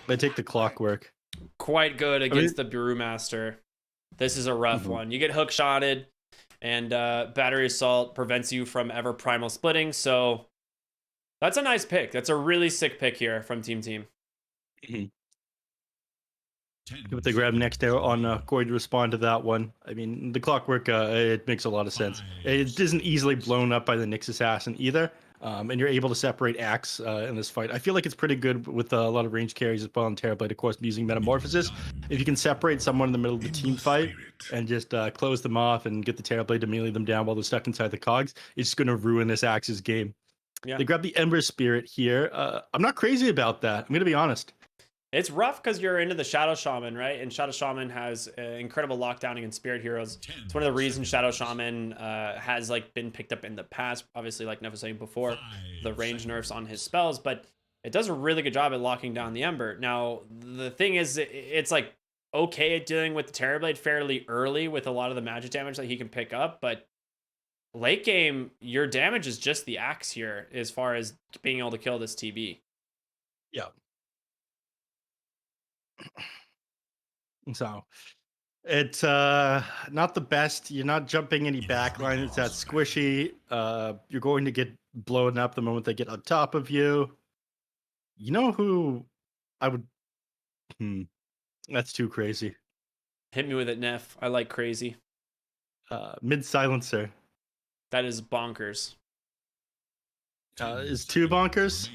I take the clockwork. Quite good against the Brewmaster. This is a rough one. You get hook shotted, and battery assault prevents you from ever primal splitting. So that's a nice pick. That's a really sick pick here from Team Team. Give it the grab next there on going to respond to that one. I mean, the clockwork, it makes a lot of sense. It isn't easily blown up by the Nyx Assassin either. And you're able to separate Axe in this fight. I feel like it's pretty good with a lot of range carries as well, and Terrorblade, of course, using Metamorphosis. If you can separate someone in the middle of the team fight and just close them off and get the Terrorblade to melee them down while they're stuck inside the cogs, it's just going to ruin this Axe's game. Yeah. They grab the Ember Spirit here. I'm not crazy about that. I'm going to be honest. It's rough because you're into the Shadow Shaman, right? And Shadow Shaman has incredible lockdown against Spirit Heroes. It's one of the reasons Shadow Shaman has been picked up in the past. Obviously, like Neff was saying before, the range nerfs on his spells, but it does a really good job at locking down the Ember. Now, the thing is, it's okay at dealing with the Terrorblade fairly early with a lot of the magic damage that he can pick up, but late game, your damage is just the Axe here as far as being able to kill this TB. Yeah. So it's not the best. You're not jumping any backline. It's that squishy. You're going to get blown up the moment they get on top of you. You know who I would... That's too crazy. Hit me with it, Neff. I like crazy. Mid Silencer. That is bonkers. Is 2 bonkers?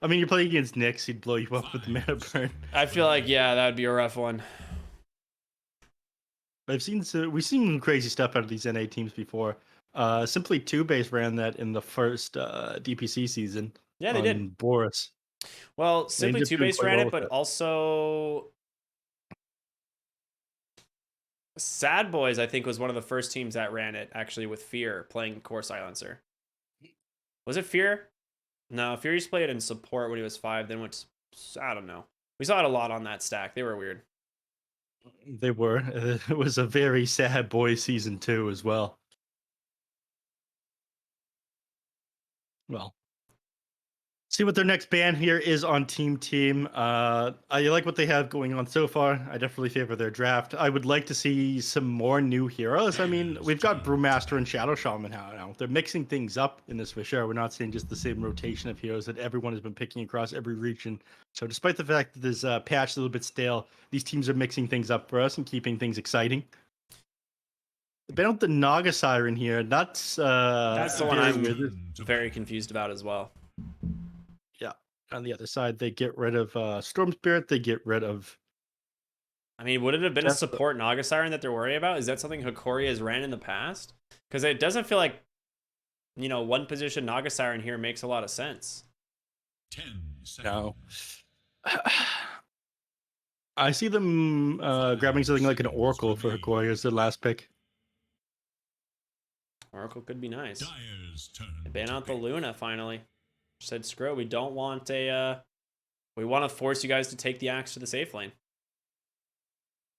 I mean, you're playing against Nyx, he'd blow you up with the mana burn. I feel like, yeah, that would be a rough one. We've seen crazy stuff out of these NA teams before. Simply 2 base ran that in the first DPC season. Yeah, they did. Boris. Well, Simply 2 base ran it, but also Sad Boys, I think, was one of the first teams that ran it, actually, with Fear playing Core Silencer. Was it Fear? No, Fear used to play it in support when he was 5, then went to, I don't know. We saw it a lot on that stack. They were weird. They were. It was a very Sad Boys season 2 as well. Well, see what their next ban here is on Team Team. I like what they have going on so far. I definitely favor their draft. I would like to see some more new heroes. I mean, we've got Brewmaster and Shadow Shaman now. They're mixing things up in this for sure. We're not seeing just the same rotation of heroes that everyone has been picking across every region. So despite the fact that this patch is a little bit stale, these teams are mixing things up for us and keeping things exciting. They banned the Naga Siren here. That's the one I'm very confused about as well. On the other side, they get rid of Storm Spirit. They get rid of... I mean, would it have been a support Naga Siren that they're worried about? Is that something Hokori has ran in the past? Because it doesn't feel like, one position Naga Siren here makes a lot of sense. 10 seconds. No. I see them grabbing something like an Oracle for Hokori as their last pick. Oracle could be nice. They ban out the Luna finally. Said, screw it, we don't want we want to force you guys to take the Axe to the safe lane.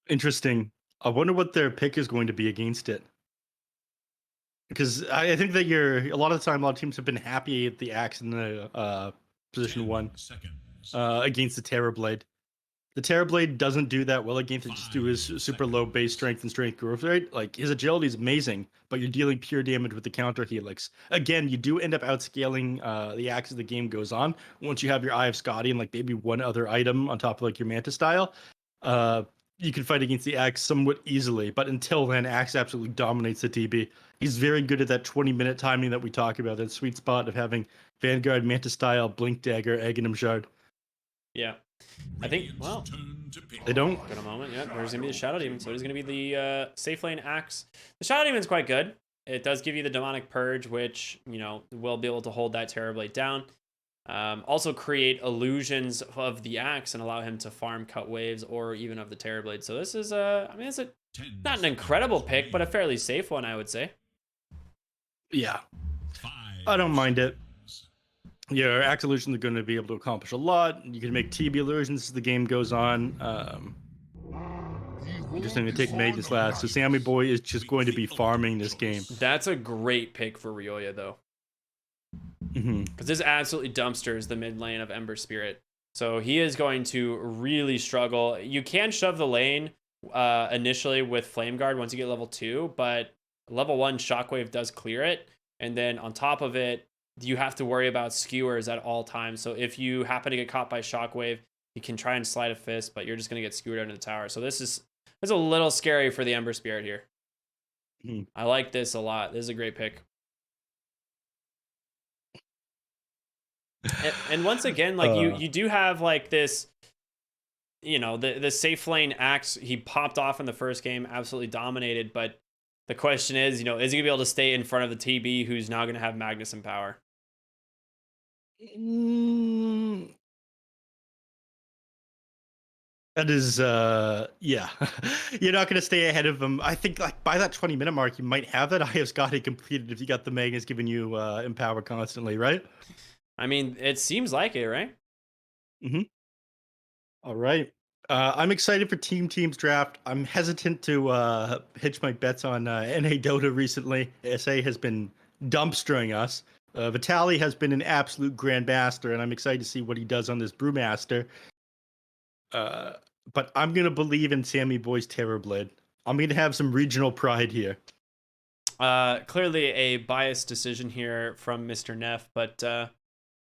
Interesting. I wonder what their pick is going to be against it. Because I think that a lot of the time, a lot of teams have been happy at the Axe in the position 1 against the Terrorblade. The Terrorblade doesn't do that well against it, just due to his super low base strength and strength growth rate. Like, his agility is amazing, but you're dealing pure damage with the counter helix. Again, you do end up outscaling the Axe as the game goes on. Once you have your Eye of Scotty and maybe one other item on top of your Manta style, you can fight against the Axe somewhat easily. But until then, Axe absolutely dominates the TB. He's very good at that 20-minute timing that we talk about, that sweet spot of having Vanguard, Manta style, Blink Dagger, Aghanim Shard. Yeah. I think, well, they don't. In a moment, yeah, there's going to be the Shadow Demon, so he's going to be the safe lane Axe. The Shadow Demon's quite good. It does give you the Demonic Purge, which, will be able to hold that Terrorblade down. Also create illusions of the Axe and allow him to farm cut waves or even of the Terrorblade. So this is, it's not an incredible pick, but a fairly safe one, I would say. Yeah. I don't mind it. Your Axe illusions are going to be able to accomplish a lot. You can make TB illusions as the game goes on. Just going to take Magnus last. So Sammy Boy is just going to be farming this game. That's a great pick for Ryoya, though. Because this absolutely dumpsters the mid lane of Ember Spirit. So he is going to really struggle. You can shove the lane initially with Flame Guard once you get level 2, but level 1 Shockwave does clear it. And then on top of it, you have to worry about skewers at all times. So if you happen to get caught by Shockwave, you can try and slide a fist, but you're just going to get skewered under the tower. So it's a little scary for the Ember Spirit here. I like this a lot. This is a great pick. And once again, like you do have like this, you know, the safe lane axe. He popped off in the first game, absolutely dominated. But the question is, you know, is he gonna be able to stay in front of the TB who's now gonna have Magnus and power? That is, yeah. You're not going to stay ahead of him. I think, like, by that 20-minute mark, you might have that IS got it completed if you got the Magnus giving you empower constantly, right? I mean, it seems like it, right? All right. I'm excited for Team's draft. I'm hesitant to hitch my bets on NA Dota recently. SA has been dumpstering us. Vitaly has been an absolute grandmaster, and I'm excited to see what he does on this Brewmaster. But I'm going to believe in Sammy Boy's Terrorblade. I'm going to have some regional pride here. Clearly a biased decision here from Mr. Neph, but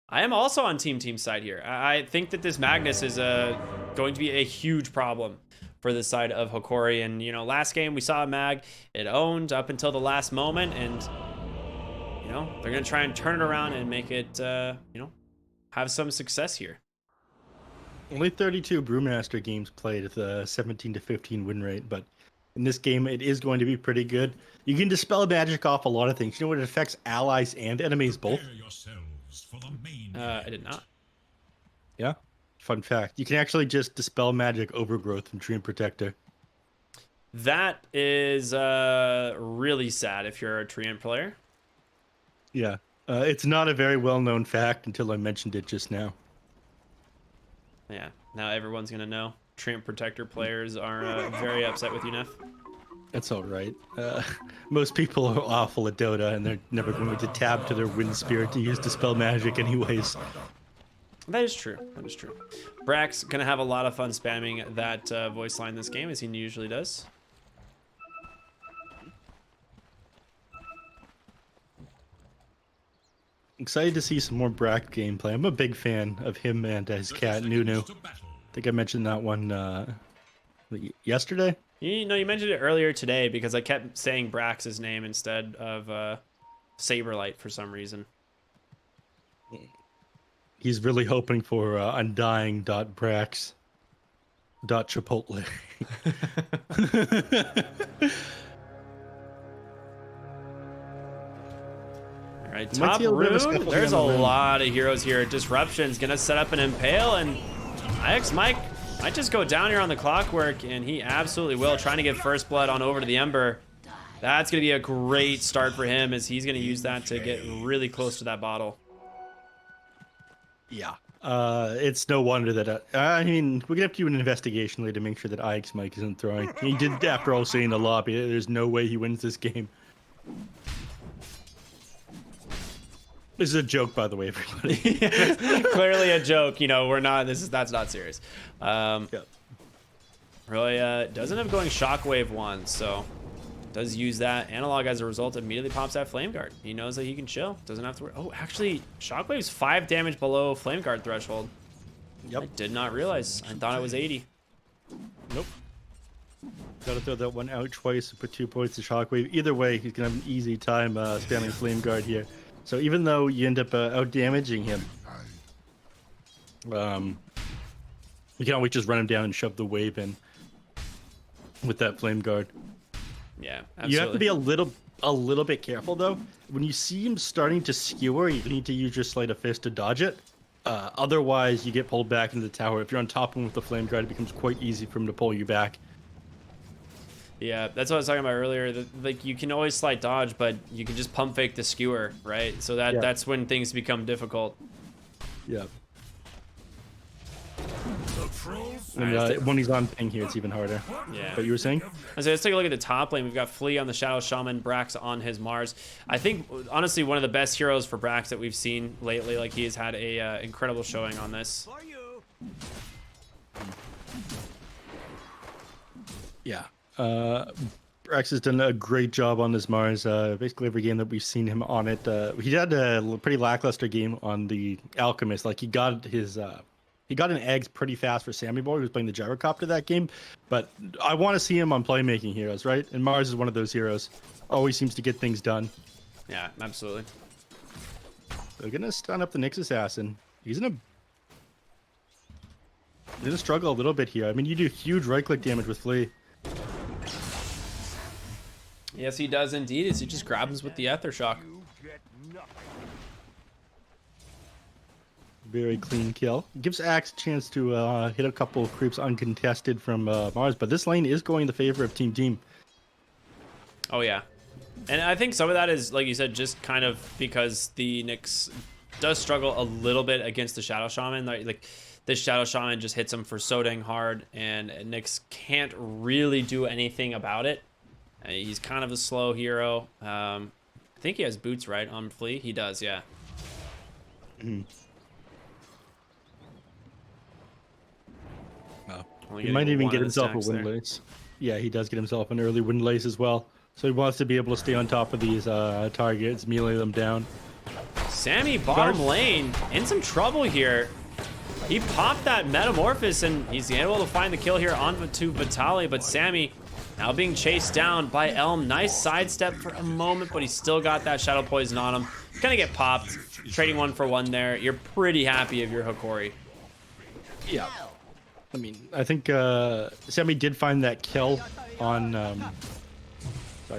I am also on Team's side here. I think that this Magnus is going to be a huge problem for the side of Hokori. And, you know, last game we saw Mag, it owned up until the last moment, and, you know, they're going to try and turn it around and make it, you know, have some success here. Only 32 Brewmaster games played with a 17-15 win rate, but in this game, it is going to be pretty good. You can dispel magic off a lot of things. You know what? It affects allies and enemies both. I did not. Yeah. Fun fact. You can actually just dispel magic overgrowth from Dream Protector. That is really sad if you're a Treant player. Yeah. It's not a very well-known fact until I mentioned it just now. Yeah, now everyone's going to know. Treant Protector players are very upset with you, Neph. That's all right. Most people are awful at Dota, and they're never going to tab to their Wind Spirit to use Dispel Magic anyways. That is true. That is true. Brax going to have a lot of fun spamming that voice line this game, as he usually does. Excited to see some more Brack gameplay. I'm a big fan of him and his cat, Nunu. I think I mentioned that one yesterday. You know, you mentioned it earlier today because I kept saying Brax's name instead of Saberlight for some reason. He's really hoping for undying.brax.chipotle. All right, top rune. There's a lot of heroes here. Disruption's gonna set up an impale, and IX Mike might just go down here on the clockwork, and he absolutely will, trying to get first blood on over to the Ember. That's gonna be a great start for him, as he's gonna use that to get really close to that bottle. Yeah. It's no wonder that I mean, we're gonna have to do an investigation later to make sure that IX Mike isn't throwing. He did, after all, say in the lobby, there's no way he wins this game. This is a joke, by the way, everybody. Clearly a joke. You know, we're not. That's not serious. Yep. Really doesn't have going Shockwave once, so does use that analog as a result. Immediately pops that Flame Guard. He knows that he can chill. Doesn't have to worry. Oh, actually, Shockwave's 5 damage below Flame Guard threshold. Yep. I did not realize. I thought it was 80. Nope. Gotta throw that one out twice and put 2 points to Shockwave. Either way, he's gonna have an easy time spamming Flame Guard here. So even though you end up out-damaging him, you can always just run him down and shove the wave in with that Flame Guard. Yeah, absolutely. You have to be a little bit careful, though. When you see him starting to skewer, you need to use your Sleight of Fist to dodge it. Otherwise, you get pulled back into the tower. If you're on top of him with the Flame Guard, it becomes quite easy for him to pull you back. Yeah, that's what I was talking about earlier. That, like, you can always slide dodge, but you can just pump fake the skewer, right? So that's when things become difficult. Yeah. And when he's on ping here, it's even harder. Yeah. But you were saying? So let's take a look at the top lane. We've got Flea on the Shadow Shaman, Brax on his Mars. I think, honestly, one of the best heroes for Brax that we've seen lately. Like, he has had a incredible showing on this. Yeah. Brax has done a great job on this Mars. Basically, every game that we've seen him on it. He had a pretty lackluster game on the Alchemist. Like, he got an eggs pretty fast for Sammy Boy, who was playing the Gyrocopter that game. But I want to see him on playmaking heroes, right? And Mars is one of those heroes. Always seems to get things done. Yeah, absolutely. They're going to stun up the Nyx Assassin. He's going to struggle a little bit here. I mean, you do huge right-click damage with Flea. Yes, he does indeed. He just grabs with the Ether Shock. Very clean kill. Gives Axe a chance to hit a couple of creeps uncontested from Mars, but this lane is going in the favor of Team. Oh, yeah. And I think some of that is, like you said, just kind of because the Nyx does struggle a little bit against the Shadow Shaman. Like, this Shadow Shaman just hits him for so dang hard, and Nyx can't really do anything about it. He's kind of a slow hero. I think he has boots, right, on Flea? He does, yeah. Mm-hmm. Only He getting might even one get of the himself a stacks wind there. lace. Yeah, he does get himself an early wind lace as well. So he wants to be able to stay on top of these targets, melee them down. Sammy, bottom lane, in some trouble here. He popped that Metamorphosis, and he's able to find the kill here onto Vitali, but Sammy now being chased down by Elm. Nice sidestep for a moment, but he's still got that Shadow Poison on him. Gonna get popped. Trading 1-for-1 there. You're pretty happy if you're Hokori. Yeah. I mean, I think Sammy did find that kill on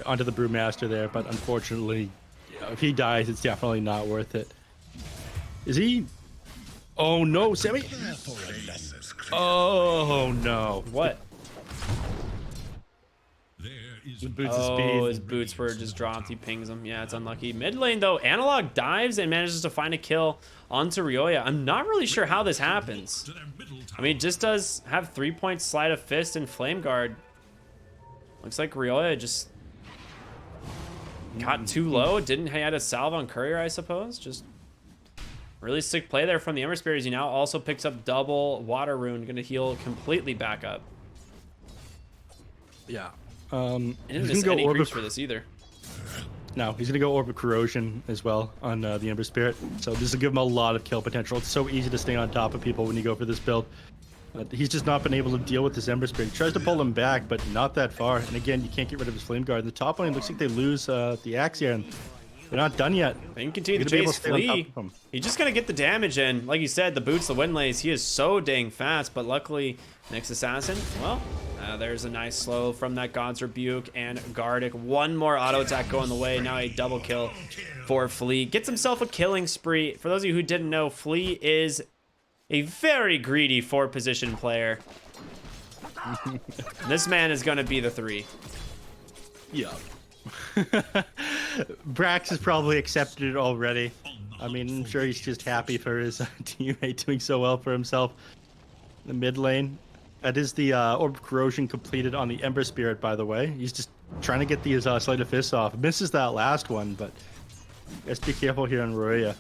onto the Brewmaster there, but unfortunately, if he dies, it's definitely not worth it. Is he? Oh no, Sammy! Oh no! What? The boots Oh, of speed. his boots were just dropped. He pings him. Yeah, it's unlucky. Mid lane, though, Analog dives and manages to find a kill onto Ryoya. I'm not really sure how this happens. I mean, just does have 3-point Sleight of Fist and Flame Guard. Looks like Ryoya just got too low. Didn't he had a salve on Courier, I suppose? Just really sick play there from the Ember Spirit. He now also picks up double Water Rune. Going to heal completely back up. Yeah. He didn't miss any creeps for this either. No, he's going to go Orb of Corrosion as well on the Ember Spirit. So this will give him a lot of kill potential. It's so easy to stay on top of people when you go for this build. He's just not been able to deal with this Ember Spirit. He tries to pull him back, but not that far. And again, you can't get rid of his Flame Guard. In the top lane, looks like they lose the Axe here, and they're not done yet. They can continue to chase Flea. He's just going to get the damage in. Like you said, the boots, the wind lace, he is so dang fast, but luckily, Nyx Assassin, well, there's a nice slow from that God's Rebuke and Gardic. One more auto attack going the way. Now a double kill for Flea. Gets himself a killing spree. For those of you who didn't know, Flea is a very greedy 4-position player. This man is going to be the 3. Yeah. Brax has probably accepted it already. I mean, I'm sure he's just happy for his teammate doing so well for himself. The mid lane. That is the Orb of Corrosion completed on the Ember Spirit, by the way. He's just trying to get these Sleight of Fists off. Misses that last one, but let's be careful here on Ryoya.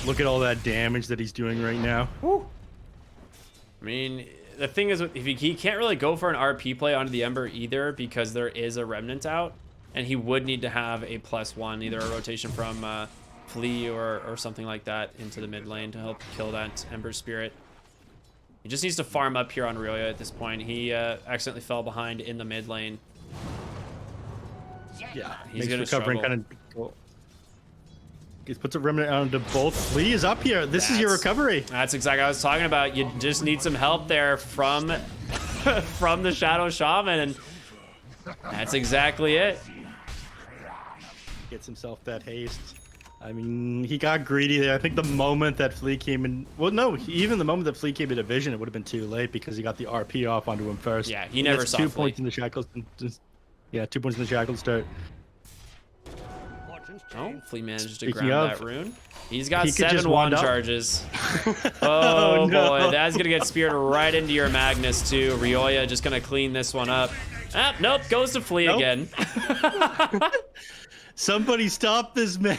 Look at all that damage that he's doing right now. Woo. I mean, the thing is, if he can't really go for an RP play onto the Ember either because there is a Remnant out, and he would need to have a +1, either a rotation from Flea or something like that into the mid lane to help kill that Ember Spirit. He just needs to farm up here on Ryoya at this point. He accidentally fell behind in the mid lane. Yeah, he's gonna struggle. Kind of. He puts a Remnant onto both. Flea is up here. This is your recovery. That's exactly what I was talking about. You just need some help there from the Shadow Shaman, and that's exactly it. Gets himself that haste. I mean, he got greedy there. I think the moment that Flea came in... Well, no, even the moment that Flea came into vision, it would have been too late because he got the RP off onto him first. Yeah, he never saw 2 Flea. points in the shackles. Yeah, 2 points in the shackles start. Oh, Flea managed to Speaking grab of, that rune. He's got he could just 7 wand wand up. charges. Oh, Oh, no. boy, that's gonna get speared right into your Magnus too. Ryoya just gonna clean this one up. Ah, nope, goes to Flea Nope. again. Somebody stop this man.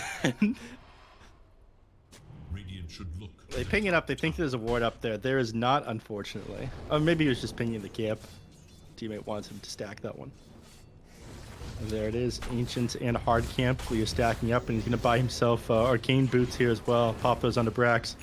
Radiant should look. They ping it up. They think there's a ward up there. There is not, unfortunately. Or maybe he was just pinging the camp. Teammate wants him to stack that one. And there it is. Ancients and hard camp. Flea is stacking up, and he's going to buy himself arcane boots here as well. Pop those onto Brax.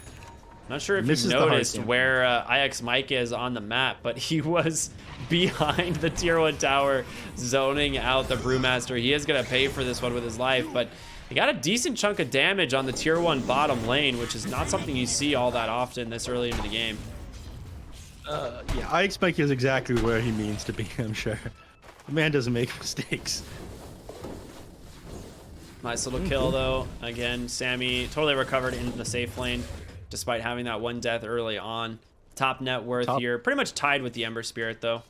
Not sure if Misses you the hard noticed camp. where IX Mike is on the map, but he was behind the tier 1 tower zoning out the Brewmaster. He is going to pay for this one with his life, but he got a decent chunk of damage on the tier 1 bottom lane, which is not something you see all that often this early into the game. Yeah, I expect he is exactly where he means to be, I'm sure. The man doesn't make mistakes. Nice little kill, though. Again, Sammy totally recovered in the safe lane, despite having that 1 death early on. Top net worth here. Pretty much tied with the Ember Spirit, though.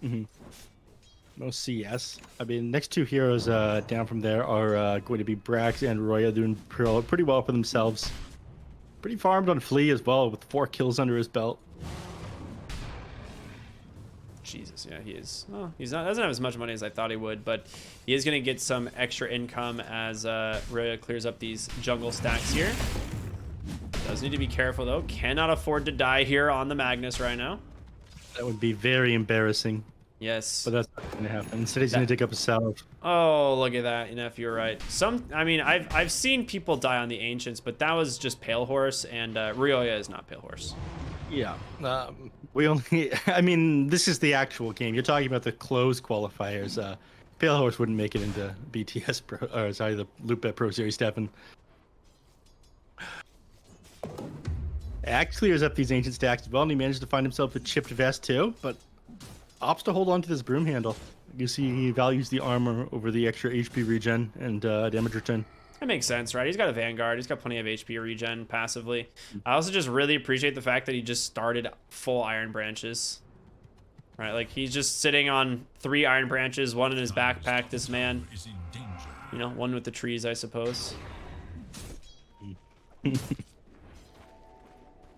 No CS. I mean, next 2 heroes down from there are going to be Brax and Roya, doing pretty well for themselves. Pretty farmed on Flea as well, with 4 kills under his belt. Jesus, yeah, he is. Oh, doesn't have as much money as I thought he would, but he is going to get some extra income as Roya clears up these jungle stacks here. Does need to be careful, though. Cannot afford to die here on the Magnus right now. That would be very embarrassing, Yes. but that's not going to happen. Instead, he's going to take up a salve. Oh, look at that. If you're right. I mean, I've seen people die on the Ancients, but that was just Pale Horse, and Ryoya is not Pale Horse. Yeah. We only... I mean, this is the actual game. You're talking about the closed qualifiers. Pale Horse wouldn't make it into BTS Pro... Or, sorry, the Loop Pro Series 7. Axe clears up these ancient stacks as well, and he managed to find himself a chipped vest too, but opts to hold on to this broom handle. You see he values the armor over the extra HP regen and damage return. That makes sense, right? He's got a Vanguard. He's got plenty of HP regen passively. I also just really appreciate the fact that he just started full Iron Branches. Right, like he's just sitting on 3 Iron Branches, 1 in his backpack, this man. Is in danger. You know, 1 with the trees, I suppose.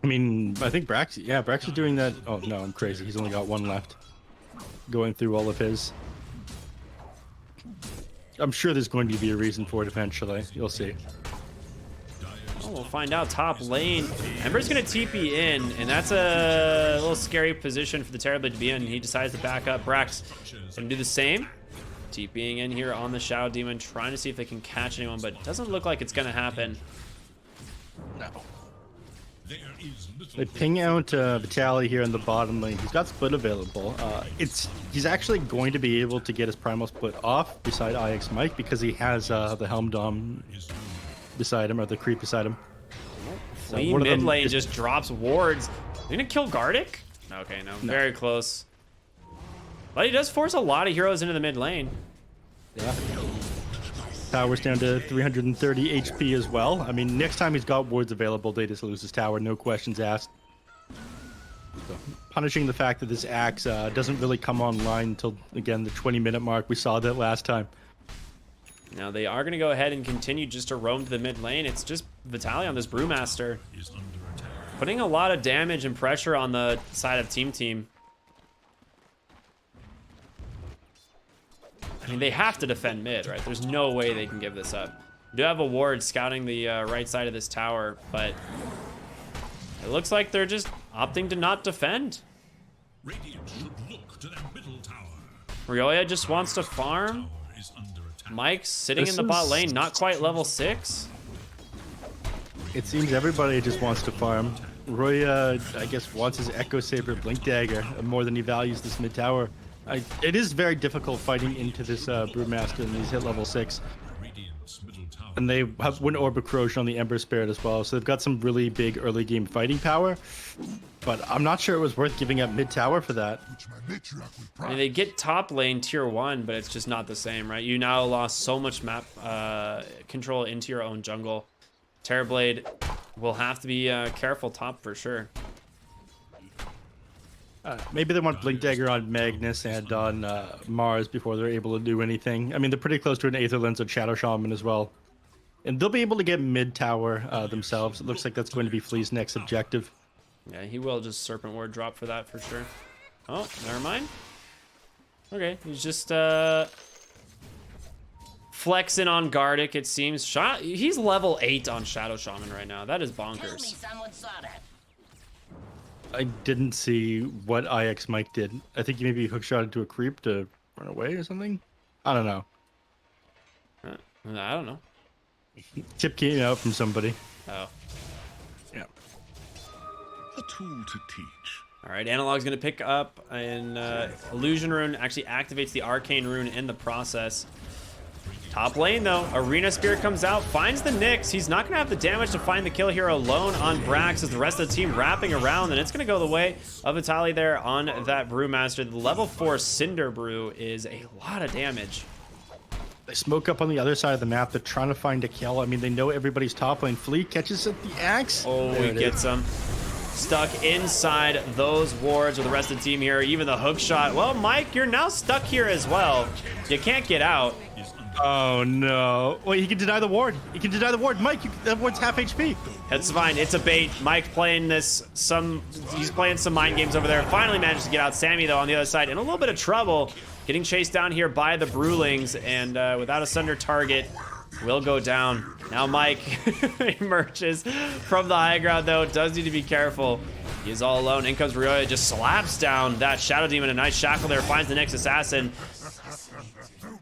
I mean, I think Brax is doing that. Oh no, I'm crazy. He's only got 1 left. Going through all of his. I'm sure there's going to be a reason for it eventually. You'll see. Oh, we'll find out top lane. Ember's gonna TP in, and that's a little scary position for the Terrorblade to be in. He decides to back up. Brax gonna do the same. TPing in here on the Shadow Demon, trying to see if they can catch anyone, but it doesn't look like it's gonna happen. No. There is little They ping out Vitaly here in the bottom lane. He's got split available. He's actually going to be able to get his primal split off beside IX Mike because he has the Helm Dom beside him, or the creep beside him. So Flea one of mid them lane is- just drops wards. They're gonna kill Gardic? Okay, no, very close. But he does force a lot of heroes into the mid lane. Yeah. Tower's down to 330 HP as well. I mean, next time he's got wards available, they just lose his tower, no questions asked. So, punishing the fact that this axe doesn't really come online until, again, the 20-minute mark. We saw that last time. Now they are gonna go ahead and continue just to roam to the mid lane. It's just Vitaly on this Brewmaster, is under attack. putting a lot of damage and pressure on the side of Team. I mean, they have to defend mid, right? There's no way they can give this up. We do have a ward scouting the right side of this tower, but it looks like they're just opting to not defend. Radiant should look to their middle tower. Ryoya just wants to farm. Tower is under attack. Mike's sitting This in the bot is- lane, not quite level 6. It seems everybody just wants to farm. Roy, I guess, wants his Echo Saber Blink Dagger more than he values this mid tower. It is very difficult fighting into this Brewmaster, and he's hit level 6. Radiant's middle tower. And they have Wind Orb Corrosion on the Ember Spirit as well, so they've got some really big early game fighting power. But I'm not sure it was worth giving up mid tower for that. I mean, they get top lane tier 1, but it's just not the same, right? You now lost so much map control into your own jungle. Terrorblade will have to be careful top for sure. Maybe they want Blink Dagger on Magnus and on Mars before they're able to do anything. I mean, they're pretty close to an Aether Lens and Shadow Shaman as well. And they'll be able to get mid-tower themselves. It looks like that's going to be Flea's next objective. Yeah, he will just Serpent Ward drop for that for sure. Oh, never mind. Okay, he's just flexing on Gardic, it seems. He's level 8 on Shadow Shaman right now. That is bonkers. I didn't see what IX Mike did. I think he maybe hookshot into a creep to run away or something. I don't know. I don't know. Tip came out from somebody. Oh. Yeah. A tool to teach. All right, Analog's going to pick up an Illusion Rune. Actually activates the Arcane Rune in the process. Top lane, though. Arena Spirit comes out, finds the Nyx. He's not going to have the damage to find the kill here alone on Brax as the rest of the team wrapping around, and it's going to go the way of Vitaly there on that Brewmaster. The level 4 Cinder Brew is a lot of damage. They smoke up on the other side of the map. They're trying to find a kill. I mean, they know everybody's top lane. Flea catches at the axe. Oh, he gets him. Stuck inside those wards with the rest of the team here. Even the hook shot. Well, Mike, you're now stuck here as well. You can't get out. Oh, no. Wait, he can deny the ward. He can deny the ward. Mike, that ward's half HP. That's fine. It's a bait. Mike playing this. He's playing some mind games over there. Finally managed to get out. Sammy, though, on the other side in a little bit of trouble. Getting chased down here by the Brewlings. And without a Sunder target, will go down. Now Mike emerges from the high ground, though. Does need to be careful. He is all alone. In comes Ryoya. Just slaps down that Shadow Demon. A nice shackle there. Finds the next assassin.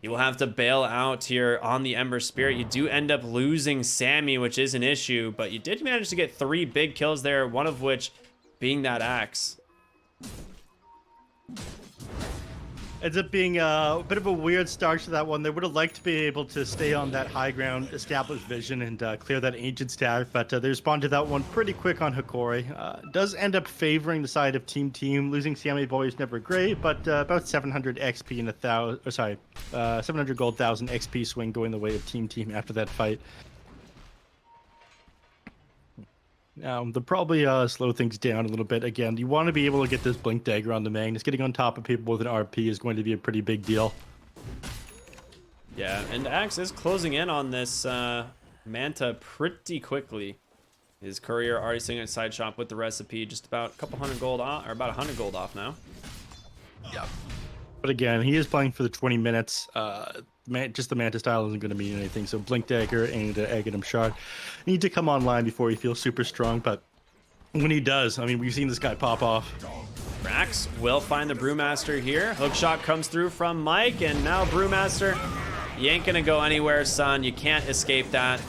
You will have to bail out here on the Ember Spirit. You do end up losing Sammy, which is an issue, but you did manage to get 3 big kills there, one of which being that axe. Ends up being a bit of a weird start to that one. They would have liked to be able to stay on that high ground, establish vision, and clear that ancient staff, but they respond to that one pretty quick on Hokori. Does end up favoring the side of Team. Losing Sammy Boy is never great, but about 700 XP and 700 gold, 1,000 XP swing going the way of Team after that fight. Now, they'll probably slow things down a little bit. Again, you want to be able to get this Blink Dagger on the Magnus. Getting on top of people with an RP is going to be a pretty big deal. Yeah, and Axe is closing in on this Manta pretty quickly. His courier already sitting at side shop with the recipe. Just about a couple hundred gold off, or about 100 gold off now. Yeah. But again, he is playing for the 20 minutes. Just the Manta style isn't going to mean anything. So Blink Dagger and Aghanim Shard need to come online before he feels super strong. But when he does, I mean, we've seen this guy pop off. Rax will find the Brewmaster here. Hookshot comes through from Mike, and now Brewmaster, you ain't going to go anywhere, son. You can't escape that.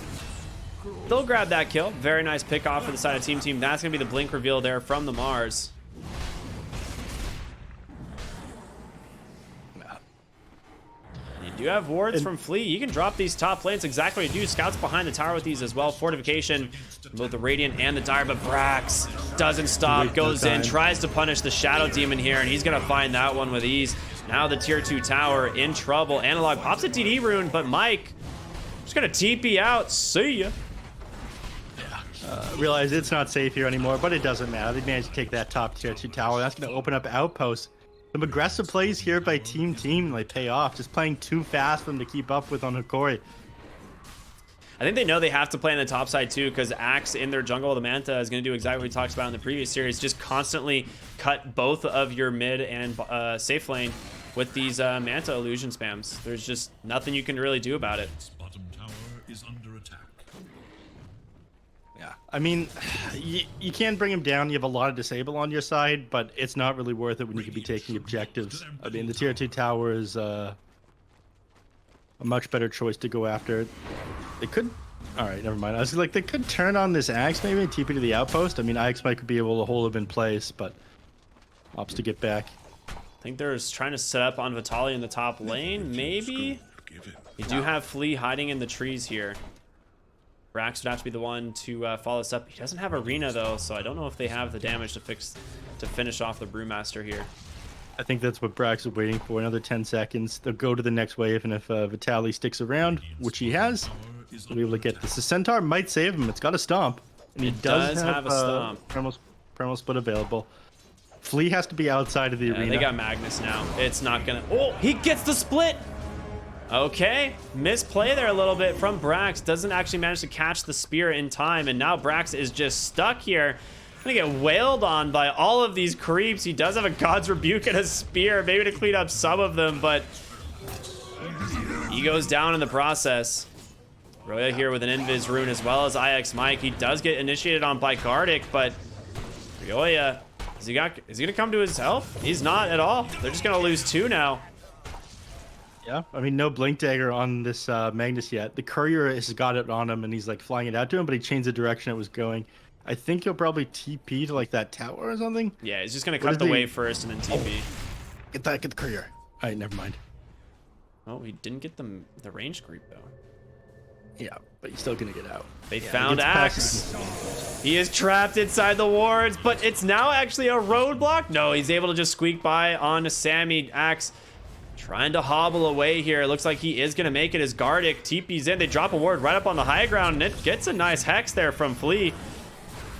They'll grab that kill. Very nice pick off for the side of Team. That's going to be the Blink reveal there from the Mars. You do have wards from Flea. You can drop these top lanes exactly what you do. Scouts behind the tower with these as well. Fortification, both the Radiant and the Dire, but Brax doesn't stop, goes in, tries to punish the Shadow Demon here, and he's going to find that one with ease. Now the tier 2 tower in trouble. Analog pops a DD rune, but Mike just going to TP out. See ya. Realize it's not safe here anymore, but it doesn't matter. They managed to take that top tier 2 tower. That's going to open up outposts. Some aggressive plays here by Team like pay off. Just playing too fast for them to keep up with on Hokori. I think they know they have to play on the top side too, because Axe in their jungle of the Manta is going to do exactly what we talked about in the previous series. Just constantly cut both of your mid and safe lane with these Manta illusion spams. There's just nothing you can really do about it. Bottom tower is under attack. Yeah, I mean, you can bring him down. You have a lot of disable on your side, but it's not really worth it when you could be taking objectives. I mean, the tier 2 tower is a much better choice to go after. They could... Alright, never mind. I was like, they could turn on this Axe maybe and TP to the outpost. I mean, Axe might be able to hold him in place, but opts to get back. I think they're trying to set up on Vitaly in the top lane, maybe? You do have Flea hiding in the trees here. Brax would have to be the one to follow this up. He doesn't have Arena, though, so I don't know if they have the damage to finish off the Brewmaster here. I think that's what Brax is waiting for. Another 10 seconds. They'll go to the next wave, and if Vitaly sticks around, which he has, we'll be able to get this. The Centaur might save him. It's got a Stomp. And he does have a Stomp. Primal Split available. Flea has to be outside of the arena. They got Magnus now. It's not gonna. Oh, he gets the split. Okay, misplay there a little bit from Brax. Doesn't actually manage to catch the spear in time, and now Brax is just stuck here. Gonna get wailed on by all of these creeps. He does have a God's Rebuke and a spear, maybe to clean up some of them, but he goes down in the process. Roya here with an Invis rune as well as IX Mike. He does get initiated on by Gardic, but Roya, is he gonna come to his help? He's not at all. They're just gonna lose 2 now. Yeah, I mean, no Blink Dagger on this Magnus yet. The Courier has got it on him, and he's like flying it out to him, but he changed the direction it was going. I think he'll probably TP to like that tower or something. Yeah, he's just gonna cut the wave first and then TP. Get the Courier. All right, never mind. Oh, he didn't get the range creep though. Yeah, but he's still gonna get out. They found Axe. He is trapped inside the wards, but it's now actually a roadblock. No, he's able to just squeak by on Sammy. Axe trying to hobble away here. It looks like he is gonna make it as Gardic TP's in. They drop a ward right up on the high ground, and it gets a nice hex there from Flea.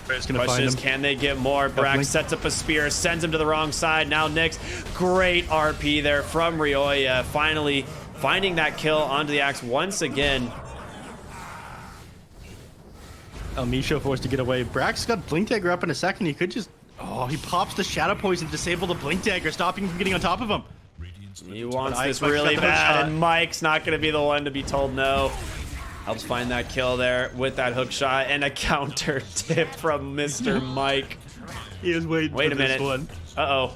Question is, can they get more? Brax sets up a spear, sends him to the wrong side. Now Nyx, great RP there from Ryoya, finally finding that kill onto the Axe once again. Misho forced to get away. Brax got Blink Dagger up in a second. He could just... Oh, he pops the Shadow Poison, disable the Blink Dagger, stopping him from getting on top of him. He wants this really bad, and Mike's not going to be the one to be told no. Helps find that kill there with that hook shot and a counter tip from Mr. Mike. He is waiting for this one. Uh-oh.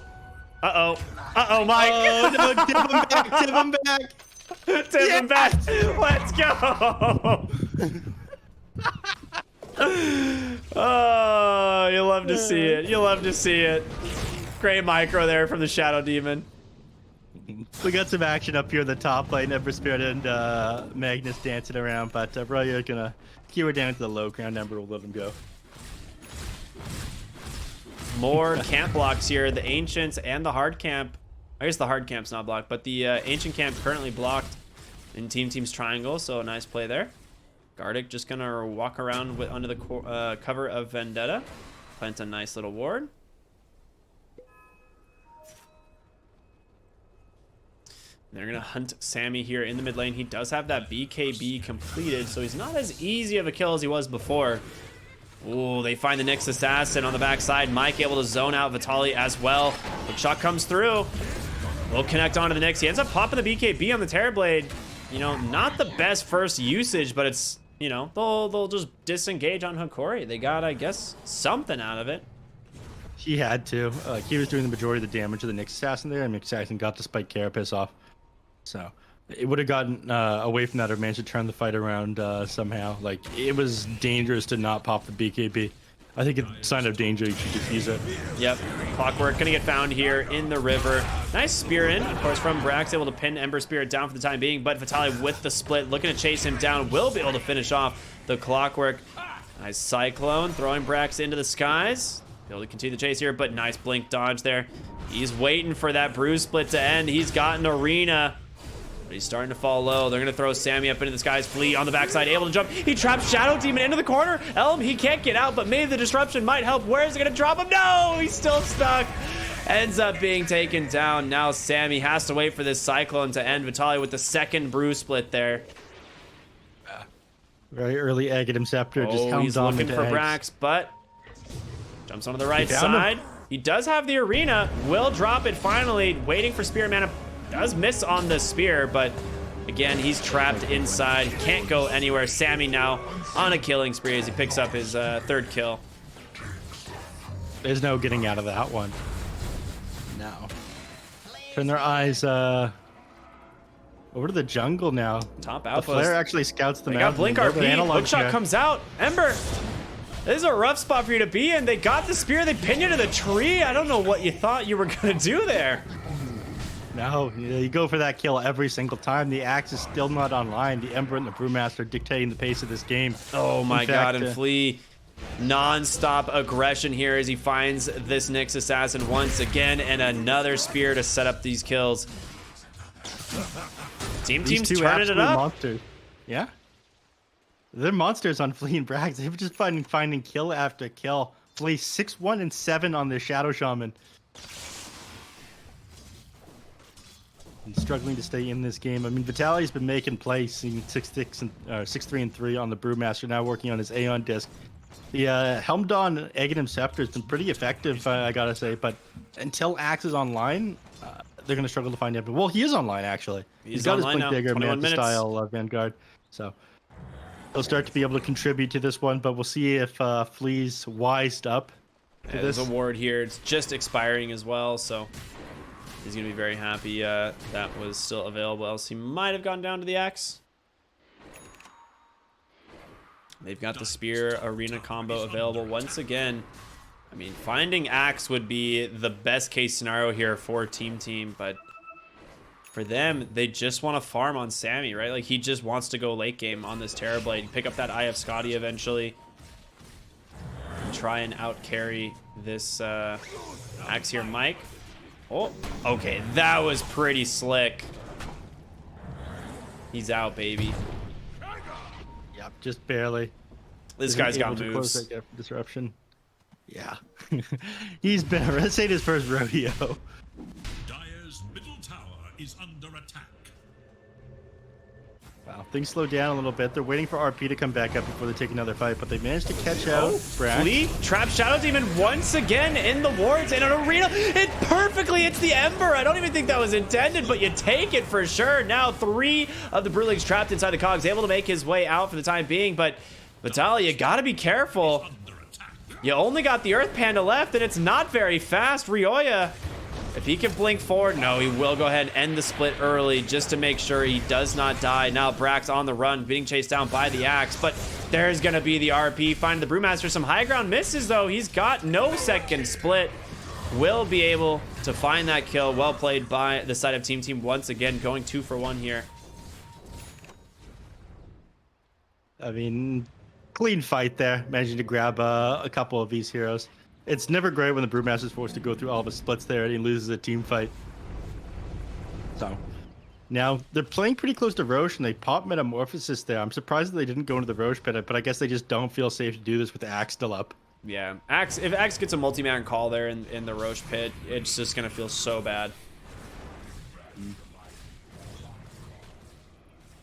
Uh-oh. Uh-oh, Mike. Oh, no, tip him back. Tip him back. Tip him back. Let's go. Oh, you love to see it. You love to see it. Great micro there from the Shadow Demon. We got some action up here in the top lane. Ember Spirit and Magnus dancing around, but Roya gonna keep her down to the low ground. Ember will let him go. More camp blocks here. The Ancients and the Hard Camp. I guess the Hard Camp's not blocked, but the Ancient Camp currently blocked in Team's triangle, so a nice play there. Gardic just gonna walk around with under the cover of Vendetta. Plant a nice little ward. They're gonna hunt Sammy here in the mid lane. He does have that BKB completed, so he's not as easy of a kill as he was before. Ooh, they find the Nyx Assassin on the backside. Mike able to zone out Vitaly as well. Hook shot comes through. Will connect onto the Nyx. He ends up popping the BKB on the Terrorblade. You know, not the best first usage, but it's, you know, they'll just disengage on Hokori. They got, I guess, something out of it. He had to. He was doing the majority of the damage to the Nyx Assassin there, and Nyx Assassin got the Spike Carapace off. So it would have gotten away from that or managed to turn the fight around somehow. Like, it was dangerous to not pop the BKB. I think it's a sign of danger. You should just use it. Yep. Clockwork gonna get found here in the river. Nice spear in, of course, from Brax, able to pin Ember Spirit down for the time being, but Vitaly with the split, looking to chase him down, will be able to finish off the Clockwork. Nice Cyclone, throwing Brax into the skies. Be able to continue the chase here, but nice blink dodge there. He's waiting for that bruise split to end. He's got an arena. But he's starting to fall low. They're going to throw Sammy up into the skies. Flea on the backside, able to jump. He traps Shadow Demon into the corner. Elm, he can't get out, but maybe the disruption might help. Where is it going to drop him? No, he's still stuck. Ends up being taken down. Now Sammy has to wait for this Cyclone to end. Vitaly with the second bruise split there. Very early Aghanim Scepter. Just he's looking for Brax, but jumps onto the right side. He does have the arena. Will drop it finally. Waiting for Spear Mana. Does miss on the spear, but again, he's trapped inside. Can't go anywhere. Sammy now on a killing spree as he picks up his third kill. There's no getting out of that one. No. Turn their eyes over to the jungle now. Top alpha. The Flare actually scouts them out. They got Blink RP. Hookshot comes out. Ember. This is a rough spot for you to be in. They got the spear. They pin you to the tree. I don't know what you thought you were going to do there. No, you go for that kill every single time. The Axe is still not online. The Ember and the Brewmaster dictating the pace of this game. Oh my god, and Flea non-stop aggression here as he finds this Nyx Assassin once again, and another spear to set up these kills. Team's turning it up. Monsters. Yeah. They're monsters on Flea and Brax. They've just finding kill after kill. Flea 6-1 and 7 on their Shadow Shaman. and struggling to stay in this game. I mean, Vitali's been making plays, seeing 6-6 and 6-3-3 on the Brewmaster, now working on his Aeon disc. The Helmdon Aghanim Scepter has been pretty effective, I gotta say, but until Axe is online, they're gonna struggle to find him. Well, he is online actually. He's got his online Blink now. Dagger 21 Manta minutes. style Vanguard, so he'll start to be able to contribute to this one. But we'll see if Flea's wised up to Yeah, there's this. a ward here. It's just expiring as well, so he's gonna be very happy that was still available. Else he might have gone down to the axe. They've got the spear arena combo available once again. I mean, finding axe would be the best case scenario here for Team, but for them, they just want to farm on Sammy, right? Like, he just wants to go late game on this Terrorblade, pick up that Eye of Scotty eventually, and try and out carry this axe here. Mike. Oh, okay, that was pretty slick. He's out, baby. Yep, just barely. This Isn't guy's able got to close moves. that gap for disruption. Yeah, he's been. This ain't his first rodeo. Dire's middle tower is under attack. Wow, things slow down a little bit. They're waiting for RP to come back up before they take another fight, but they managed to catch out Brack. Flea, Trap Shadow Demon once again in the wards in an arena. It perfectly hits the Ember. I don't even think that was intended, but you take it for sure. Now 3 of the Brewlings trapped inside the cogs, able to make his way out for the time being, but Vitaly, you gotta be careful. Under attack. You only got the Earth Panda left, and it's not very fast. Ryoya, if he can blink forward, no, he will go ahead and end the split early just to make sure he does not die. Now Brax on the run, being chased down by the axe, but there's gonna be the RP. Find the Brewmaster. Some high ground misses, though. He's got no second split. Will be able to find that kill. Well played by the side of Team once again, going 2 for 1 here. I mean, clean fight there, managing to grab a couple of these heroes. It's never great when the Brewmaster's forced to go through all of his splits there and he loses a team fight. So now they're playing pretty close to Roche and they pop Metamorphosis there. I'm surprised that they didn't go into the Roche pit, but I guess they just don't feel safe to do this with the Axe still up. Yeah, Axe. If Axe gets a multi-man call there in the Roche pit, it's just gonna feel so bad.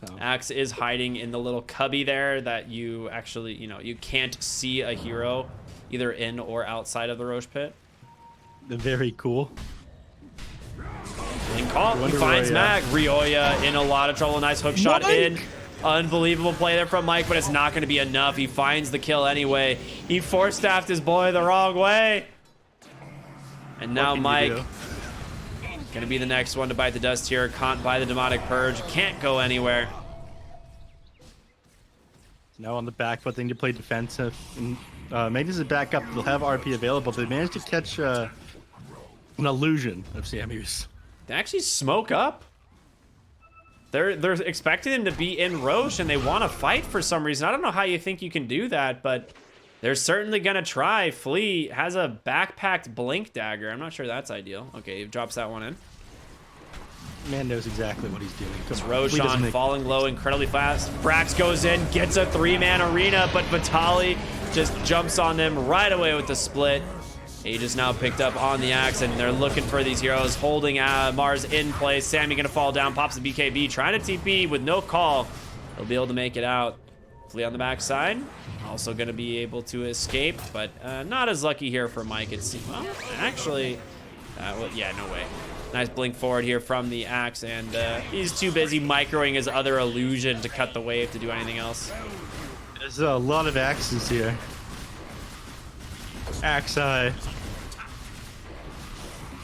So. Axe is hiding in the little cubby there that you actually, you can't see a hero either in or outside of the Roche pit. Very cool. And call, he finds Mag. Ryoya in a lot of trouble. Nice hook shot in. Unbelievable play there from Mike, but it's not going to be enough. He finds the kill anyway. He force-staffed his boy the wrong way. And now Mike going to be the next one to bite the dust here. Caught by the Demonic Purge. Can't go anywhere. Now on the back foot, they need to play defensive. And, Magnus is back up. They'll have RP available. They managed to catch an illusion of Sammy's. They actually smoke up. They're expecting him to be in Roche, and they want to fight for some reason. I don't know how you think you can do that, but they're certainly going to try. Flea has a backpacked Blink Dagger. I'm not sure that's ideal. Okay, he drops that one in. Man knows exactly what he's doing. It's Roshan falling low incredibly fast. Brax goes in, gets a 3-man arena, but Vitaly just jumps on them right away with the split. Aegis now picked up on the axe, and they're looking for these heroes, holding Mars in place. Sammy gonna fall down, pops the BKB, trying to TP with no call. He'll be able to make it out. Flea on the backside, also gonna be able to escape, but not as lucky here for Mike. It's, well, actually, yeah, no way. Nice blink forward here from the axe, and he's too busy microing his other illusion to cut the wave to do anything else. There's a lot of axes here. Axe eye.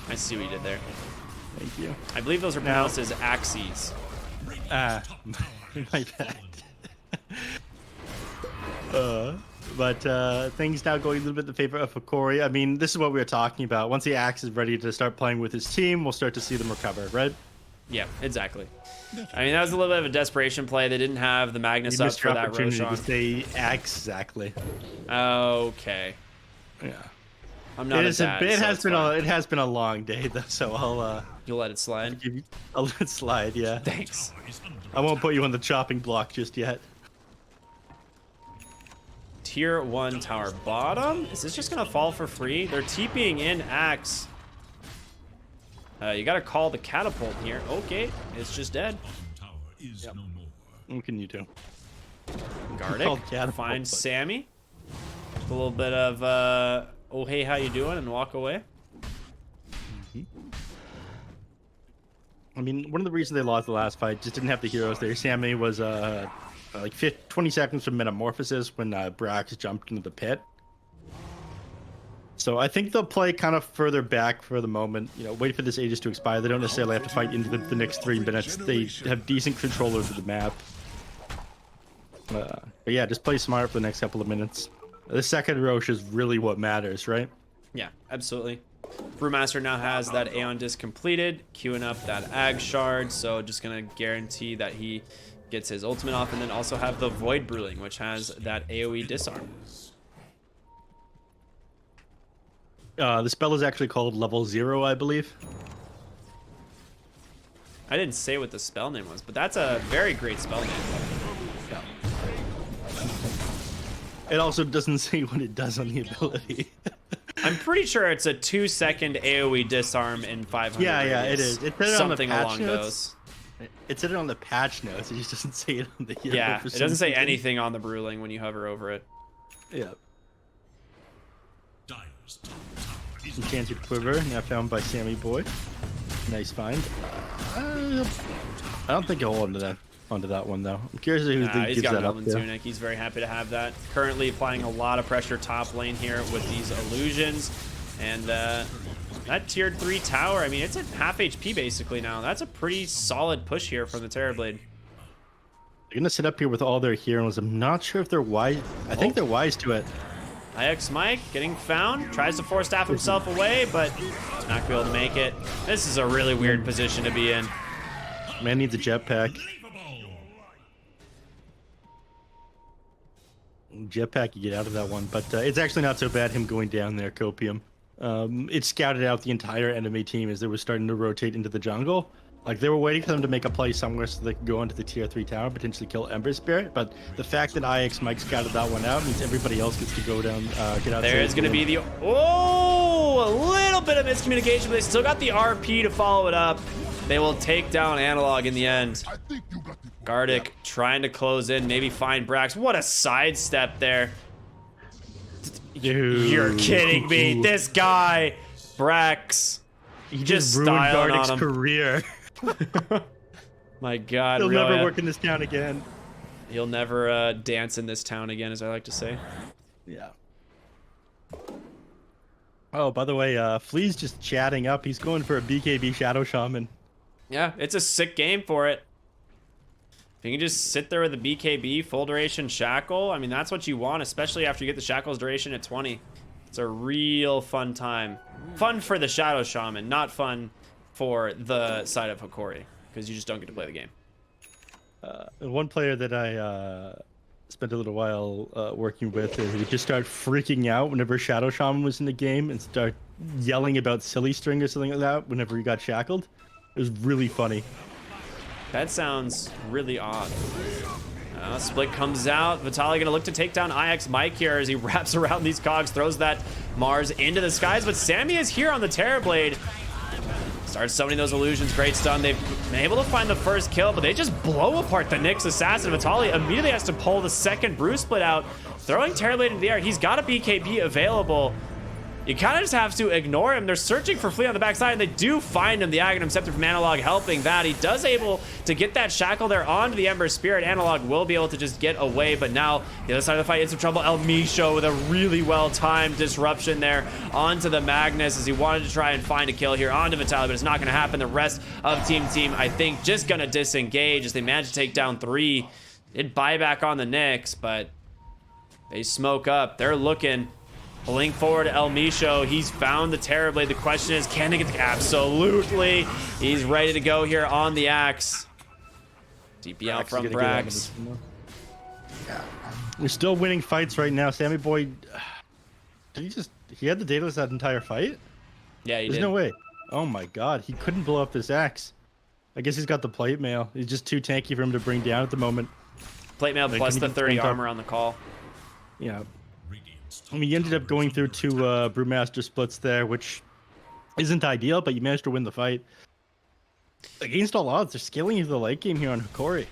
I see what you did there. Thank you. I believe those are pronounced as axes. My bad. But things now going a little bit in the favor of Hokori. I mean, this is what we were talking about. Once the Axe is ready to start playing with his team, we'll start to see them recover, right? Yeah, exactly. I mean, that was a little bit of a desperation play. They didn't have the Magnus up for that Roshan. To say exactly. Okay. Yeah. I'm not a dad, it so has been a long day though, so you'll let it slide. I'll let it slide, yeah. Thanks. I won't put you on the chopping block just yet. Tier 1 tower bottom. Is this just gonna fall for free? They're TPing in Axe. You got to call the catapult here. Okay, it's just dead. Tower is no more. What can you do? Called Gardic catapult, finds but- Sammy. A little bit of, oh, hey, how you doing? And walk away. I mean, one of the reasons they lost the last fight just didn't have the heroes there. Sammy was like 20 seconds from Metamorphosis when Brax jumped into the pit. So I think they'll play kind of further back for the moment. You know, wait for this Aegis to expire. They don't necessarily have to fight into the next 3 minutes. They have decent control over the map. But yeah, just play smart for the next couple of minutes. The second Roche is really what matters, right? Yeah, absolutely. Brewmaster now has that Aeon disc completed, queuing up that Ag shard, so just gonna guarantee that he gets his ultimate off, and then also have the Void Bruling, which has that AoE disarm. The spell is actually called Level 0, I believe. I didn't say what the spell name was, but that's a very great spell name. It also doesn't say what it does on the ability. I'm pretty sure it's a 2-second AoE disarm in 500. Yeah, it radius. is. It said it on the Something patch along notes. those. It said it on the patch notes. It just doesn't say it on the hero. Yeah, for it some doesn't say reason. anything on the Bruling when you hover over it. Yeah. Dire's top tower is Enchanted Quiver, now found by Sammy Boy. Nice find. I don't think he'll hold onto that one though. I'm curious who He's gives got that up Melvin to. Tunic. He's very happy to have that. Currently applying a lot of pressure top lane here with these illusions. And that tier 3 tower, I mean, it's at half HP basically now. That's a pretty solid push here from the Terrorblade. They're gonna sit up here with all their heroes. I'm not sure if they're wise. I think they're wise to it. IX Mike getting found, tries to force staff himself away, but he's not gonna be able to make it. This is a really weird position to be in. Man needs a jetpack. Jetpack, you get out of that one, but it's actually not so bad him going down there, Copium. It scouted out the entire enemy team as they were starting to rotate into the jungle. Like, they were waiting for them to make a play somewhere so they could go into the tier 3 tower and potentially kill Ember Spirit, but the fact that IX Mike scouted that one out means everybody else gets to go down, get out. There's going to be the... Oh! A little bit of miscommunication, but they still got the RP to follow it up. They will take down Analog in the end. Gardic trying to close in, maybe find Brax. What a sidestep there. Dude. You're kidding me. This guy, Brax, He just ruined styling Gardic's on him. career. My God, He'll never Ryoya. work in this town again. He'll never dance in this town again, as I like to say. Yeah. Oh, by the way, Flea's just chatting up. He's going for a BKB Shadow Shaman. Yeah, it's a sick game for it. If you can just sit there with a BKB, full duration Shackle, I mean, that's what you want, especially after you get the Shackle's duration at 20. It's a real fun time. Fun for the Shadow Shaman, not fun for the side of Hokori, because you just don't get to play the game. One player that I spent a little while working with, he would just start freaking out whenever Shadow Shaman was in the game and start yelling about Silly String or something like that whenever he got shackled. It was really funny. That sounds really odd. Split comes out. Vitaly gonna look to take down IX Mike here as he wraps around these cogs, throws that Mars into the skies, but Sammy is here on the Terrorblade. Starts summoning those illusions, great stun. They've been able to find the first kill, but they just blow apart the Nyx Assassin. Vitaly immediately has to pull the second Brew Split out, throwing Terrorblade into the air. He's got a BKB available. You kind of just have to ignore him. They're searching for Flea on the backside, and they do find him. The Aghanim Scepter from Analog helping that. He does able to get that Shackle there onto the Ember Spirit. Analog will be able to just get away, but now the other side of the fight in some trouble. El Misho with a really well-timed disruption there onto the Magnus as he wanted to try and find a kill here onto Vitaly, but it's not going to happen. The rest of Team, I think, just going to disengage as they manage to take down 3. Did buyback on the Nyx, but they smoke up. They're looking... Pulling forward El Misho. He's found the Terrorblade. The question is, can they get the... Absolutely. He's ready to go here on the Axe. DP out from Brax. We're still winning fights right now. Sammy Boy, he had the dataless that entire fight? Yeah, he There's did. no way. Oh my God, he couldn't blow up this axe. I guess he's got the plate mail. He's just too tanky for him to bring down at the moment. Plate mail Like, plus can the he 30 tank up? armor on the call. Yeah. I mean, he ended up going through 2 Brewmaster splits there, which isn't ideal, but you managed to win the fight. Against all odds, they're scaling into the late game here on Hokori.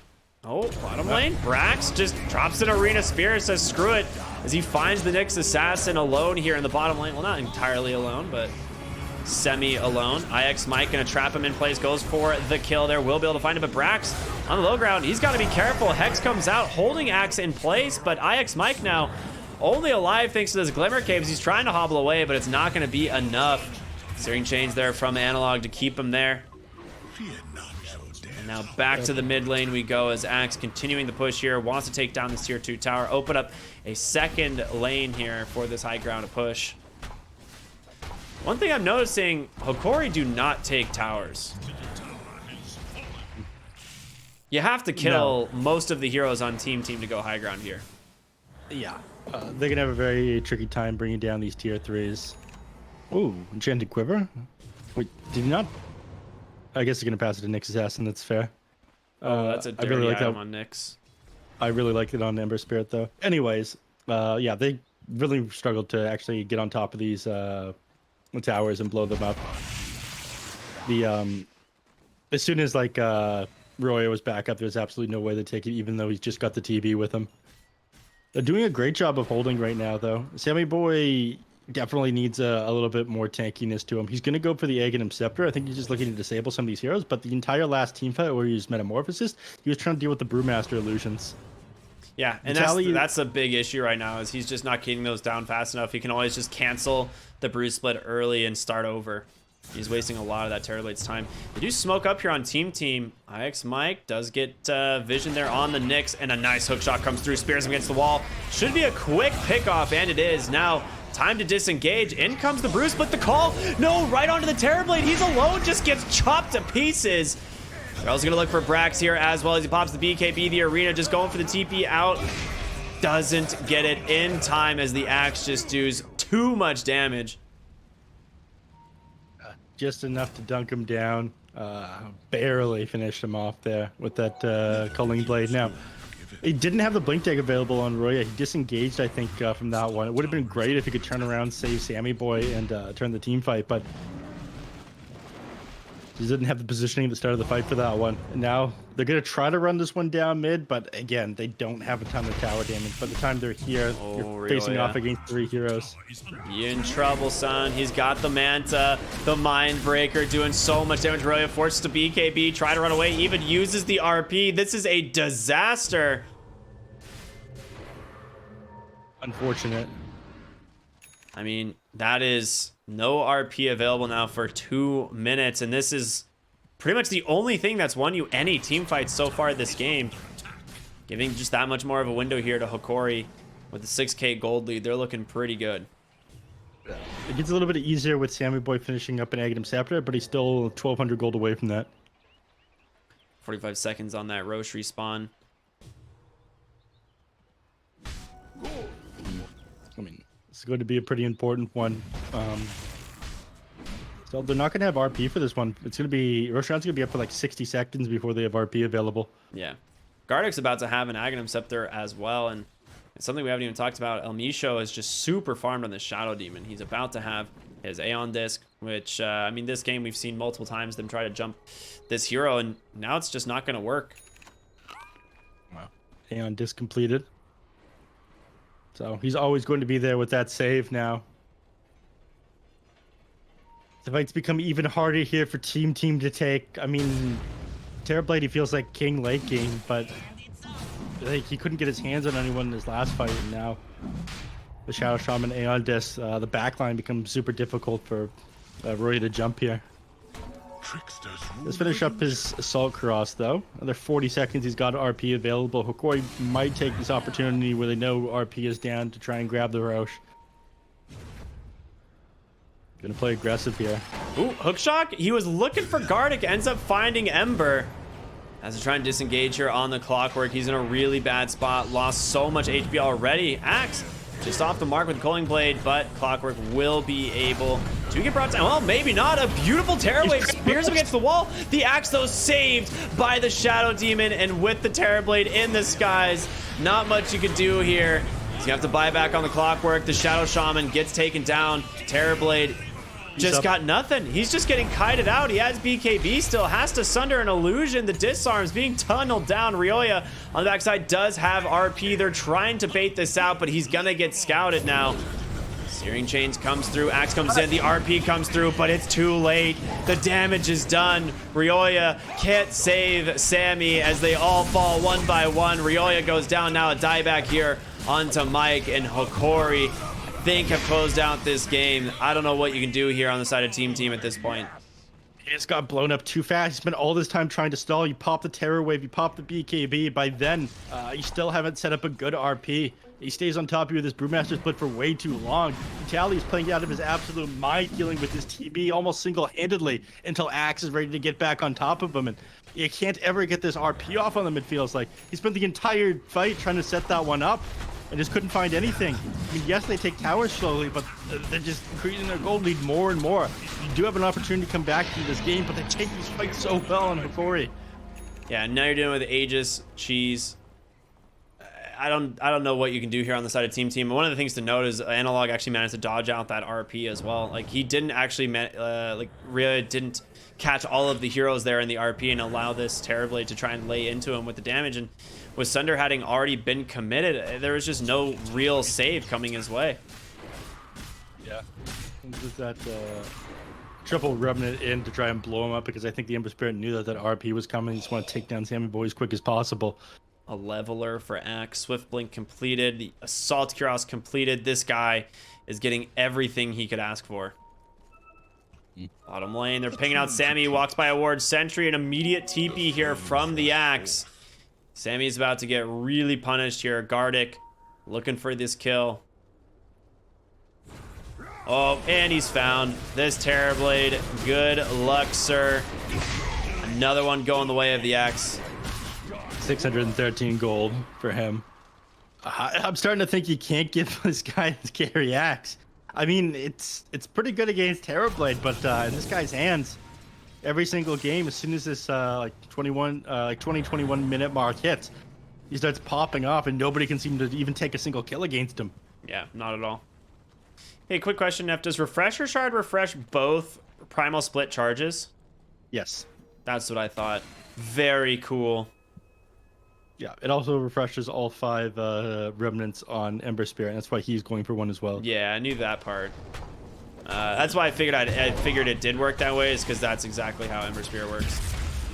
Oh, bottom lane. Brax just drops an Arena Spear, says screw it, as he finds the Nyx Assassin alone here in the bottom lane. Well, not entirely alone, but semi-alone. IX Mike gonna trap him in place, goes for the kill there. Will be able to find him, but Brax on the low ground, he's got to be careful. Hex comes out, holding Axe in place, but IX Mike now only alive thanks to this Glimmer Caves. He's trying to hobble away, but it's not going to be enough. Searing Chains there from Analog to keep him there. And now back to the mid lane we go as Axe continuing the push here, wants to take down this tier 2 tower, open up a second lane here for this high ground to push. One thing I'm noticing, Hokori do not take towers. You have to kill most of the heroes on Team to go high ground here. Yeah. They're going to have a very tricky time bringing down these tier 3s. Ooh, Enchanted Quiver? Wait, did he not? I guess they're going to pass it to Nyx Assassin, that's fair. Oh, that's a dirty item on Nyx. I really like it on Ember Spirit, though. Anyways, yeah, they really struggled to actually get on top of these towers and blow them up. As soon as, like, Roya was back up, there's absolutely no way to take it, even though he's just got the TB with him. They're doing a great job of holding right now, though. Sammy Boy definitely needs a little bit more tankiness to him. He's going to go for the Aghanim Scepter. I think he's just looking to disable some of these heroes, but the entire last team fight where he used Metamorphosis, he was trying to deal with the Brewmaster illusions. Yeah, and that's a big issue right now, is he's just not getting those down fast enough. He can always just cancel the Brew Split early and start over. He's wasting a lot of that Terrorblade's time. They do smoke up here on Team. IX Mike does get vision there on the Nyx, and a nice hook shot comes through, spears him against the wall. Should be a quick pickoff, and it is. Now, time to disengage. In comes the Brew Split, the call. No, right onto the Terrorblade. He's alone, just gets chopped to pieces. They're also going to look for Brax here as well as he pops the BKB. The Arena just going for the TP out. Doesn't get it in time as the Axe just does too much damage. Just enough to dunk him down. Barely finished him off there with that Culling Blade. Now, he didn't have the Blink Tag available on Roya. He disengaged, I think, from that one. It would have been great if he could turn around, save Sammy Boy, and turn the team fight, but he didn't have the positioning at the start of the fight for that one. And now they're going to try to run this one down mid, but again, they don't have a ton of tower damage. By the time they're here, you're facing off against 3 heroes. You in trouble, son. He's got the Manta, the Mind Breaker, doing so much damage. Roya forces to BKB, try to run away, even uses the RP. This is a disaster. Unfortunate. I mean, that is no RP available now for 2 minutes, and this is pretty much the only thing that's won you any team fights so far this game. Giving just that much more of a window here to Hokori with the 6k gold lead. They're looking pretty good. It gets a little bit easier with Sammy Boy finishing up an Aghanim Scepter, but he's still 1,200 gold away from that. 45 seconds on that Roche respawn. I mean, it's going to be a pretty important one. So they're not going to have RP for this one. It's going to be, Roshan's going to be up for like 60 seconds before they have RP available. Yeah. Gardeck's about to have an Aghanim Scepter as well, and it's something we haven't even talked about. El Misho is just super farmed on the Shadow Demon. He's about to have his Aeon Disc, which, I mean, this game we've seen multiple times them try to jump this hero, and now it's just not going to work. Wow. Aeon Disc completed. So he's always going to be there with that save now. The fight's become even harder here for Team to take. I mean, Terrorblade, he feels like king late game, but like, he couldn't get his hands on anyone in his last fight, and now the Shadow Shaman Aeon Disc, the backline becomes super difficult for Roy to jump here. Let's finish up his Assault Cross, though. Another 40 seconds, he's got RP available. Hokori might take this opportunity where they know RP is down to try and grab the Roche. Gonna play aggressive here. Ooh, hookshot. He was looking for Gardeck, ends up finding Ember. As they try and disengage here on the Clockwork, he's in a really bad spot. Lost so much HP already. Axe just off the mark with Culling Blade, but Clockwork will be able to get brought down. Well, maybe not. A beautiful Terrorblade spears him against the wall. The Axe, though, saved by the Shadow Demon, and with the Terrorblade in the skies, not much you could do here. He's gonna have to buy back on the Clockwork. The Shadow Shaman gets taken down. Terrorblade just got nothing. He's just getting kited out. He has BKB still, has to sunder an illusion. The disarm's being tunneled down. Ryoya on the backside does have RP. They're trying to bait this out, but he's gonna get scouted now. Searing Chains comes through, Axe comes in, the RP comes through, but it's too late. The damage is done. Ryoya can't save Sammy as they all fall one by one. Ryoya goes down now, a dieback here onto Mike, and Hokori, I think, have closed out this game. I don't know what you can do here on the side of Team at this point. He just got blown up too fast. He spent all this time trying to stall. You pop the Terror Wave, you pop the BKB. By then, you still haven't set up a good RP. He stays on top of you with this Brewmaster split for way too long. Vitaly is playing out of his absolute mind, dealing with this TB almost single-handedly until Axe is ready to get back on top of him. And you can't ever get this RP off on them, it feels like. He spent the entire fight trying to set that one up and just couldn't find anything. I mean, yes, they take towers slowly, but they're just increasing their gold lead more and more. You do have an opportunity to come back to this game, but they take these fights so well on Hokori. Yeah, now you're dealing with Aegis, Cheese. I don't know what you can do here on the side of Team. One of the things to note is Analog actually managed to dodge out that RP as well. Like, he didn't actually really didn't catch all of the heroes there in the RP and allow this Terrorblade to try and lay into him with the damage. And with Sunder having already been committed, there was just no real save coming his way. Yeah, with that triple rubbing it in to try and blow him up, because I think the Ember Spirit knew that that RP was coming. He just want to take down Sammy Boy as quick as possible. A leveler for Axe. Swift Blink completed. The Assault Cuirass completed. This guy is getting everything he could ask for. Bottom lane, they're pinging out Sammy. Walks by a ward sentry. An immediate TP here from the Axe. Sammy's about to get really punished here. Gardic looking for this kill. Oh, and he's found. This Terrorblade. Good luck, sir. Another one going the way of the Axe. 613 gold for him. I'm starting to think you can't give this guy his carry Axe. I mean, it's pretty good against Terrorblade, but in this guy's hands, every single game, as soon as this like 20-21 minute mark hits, he starts popping off, and nobody can seem to even take a single kill against him. Yeah, not at all. Hey, quick question, Neph. Does Refresher Shard refresh both Primal Split charges? Yes. That's what I thought. Very cool. Yeah, it also refreshes all 5 remnants on Ember Spirit. That's why he's going for one as well. Yeah, I knew that part. That's why I figured it did work that way, is because that's exactly how Ember Spirit works.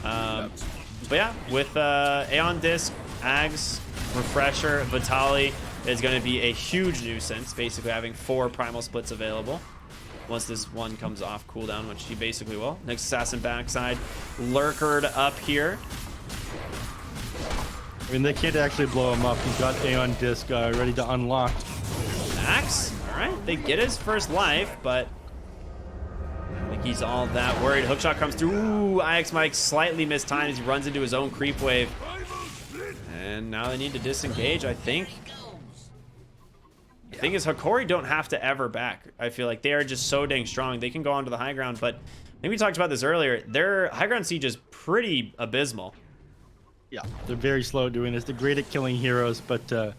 But yeah, with Aeon Disc, Ags, Refresher, Vitaly is going to be a huge nuisance, basically having 4 Primal Splits available. Once this one comes off cooldown, which he basically will. Next Assassin backside, Lurkered up here. I mean, they can't actually blow him up. He's got Aeon Disc ready to unlock. Axe, all right, they get his first life, but I don't think he's all that worried. Hookshot comes through. Ooh, IX Mike slightly missed time as he runs into his own creep wave. And now they need to disengage, I think. The thing is, Hokori don't have to ever back. I feel like they are just so dang strong. They can go onto the high ground, but I think we talked about this earlier. Their high ground siege is pretty abysmal. Yeah, they're very slow at doing this. They're great at killing heroes, but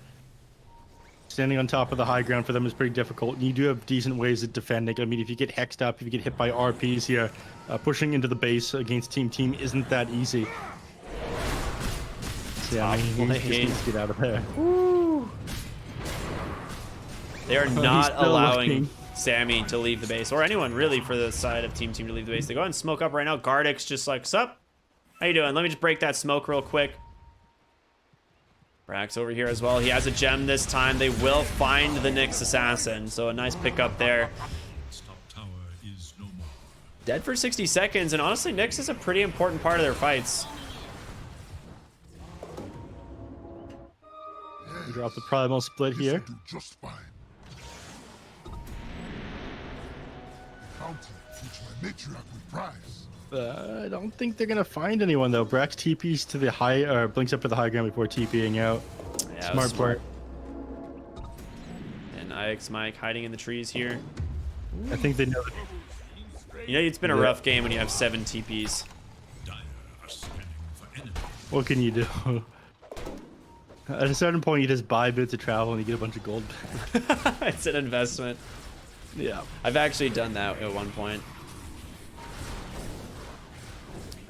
standing on top of the high ground for them is pretty difficult. And you do have decent ways of defending. I mean, if you get hexed up, if you get hit by RPs here, pushing into the base against Team isn't that easy. So, yeah, I mean, he just needs to get out of there. Woo. They are not allowing Sammy to leave the base, or anyone really for the side of Team to leave the base. They go ahead and smoke up right now. Gardic's just like, sup? How you doing? Let me just break that smoke real quick. Brax over here as well. He has a gem this time. They will find the Nyx Assassin, so a nice pickup there. Dead for 60 seconds, and honestly, Nyx is a pretty important part of their fights. Drop the Primal Split here. Just fine. Bounty, which my matriarch would prize. I don't think they're gonna find anyone though. Brax TPs to the high, or blinks up to the high ground before TPing out. Yeah, smart part. And IX Mike hiding in the trees here. I think they know. You know, it's been a rough game when you have 7 TPs. What can you do? At a certain point, you just buy bits of travel and you get a bunch of gold back. It's an investment. Yeah. I've actually done that at one point.